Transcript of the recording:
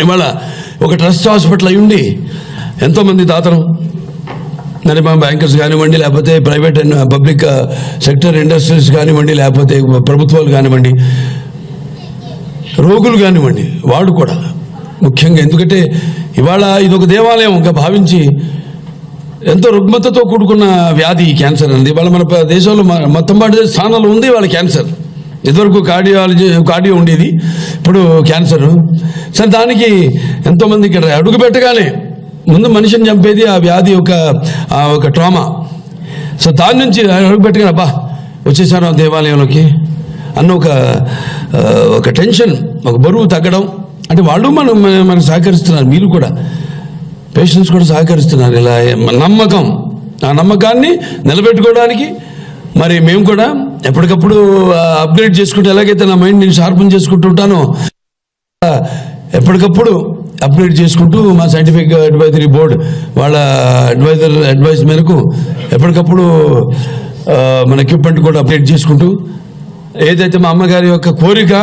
ఇవాళ ఒక trust hospital అయి ఉండి ఎంతోమంది దాతలు మరి మా బ్యాంకర్స్ కానివ్వండి, లేకపోతే private and public sector industries కానివ్వండి, లేకపోతే ప్రభుత్వాలు కానివ్వండి, రోగులు కానివ్వండి, వాళ్ళు కూడా ముఖ్యంగా, ఎందుకంటే ఇవాళ ఇదొక దేవాలయంగా భావించి ఎంతో రుగ్మతతో కూడుకున్న వ్యాధి క్యాన్సర్ అనేది. ఇవాళ మన దేశంలో మొత్తం పాటు స్థానంలో ఉంది వాళ్ళ క్యాన్సర్. ఇదివరకు కార్డియో ఉండేది, ఇప్పుడు క్యాన్సర్. సరే, దానికి ఎంతోమంది ఇక్కడ అడుగు పెట్టగానే ముందు మనిషిని చంపేది ఆ వ్యాధి, ఒక ట్రామా. సో దాని నుంచి అడుగు పెట్టగానే అబ్బా వచ్చేసాను దేవాలయంలోకి అన్న ఒక టెన్షన్, ఒక బరువు తగ్గడం. అంటే వాళ్ళు మనకు సహకరిస్తున్నారు, మీరు కూడా పేషెంట్స్ కూడా సహకరిస్తున్నారు. ఇలా నమ్మకం, ఆ నమ్మకాన్ని నిలబెట్టుకోవడానికి మరి మేము కూడా ఎప్పటికప్పుడు అప్గ్రేడ్ చేసుకుంటూ, ఎలాగైతే నా మైండ్ నేను షార్పన్ చేసుకుంటూ ఉంటానో ఎప్పటికప్పుడు అప్గ్రేడ్ చేసుకుంటూ మా సైంటిఫిక్ అడ్వైజరీ బోర్డ్ వాళ్ళ అడ్వైస్ మేరకు ఎప్పటికప్పుడు మన ఎక్విప్మెంట్ కూడా అప్గ్రేడ్ చేసుకుంటూ, ఏదైతే మా అమ్మగారి యొక్క కోరిక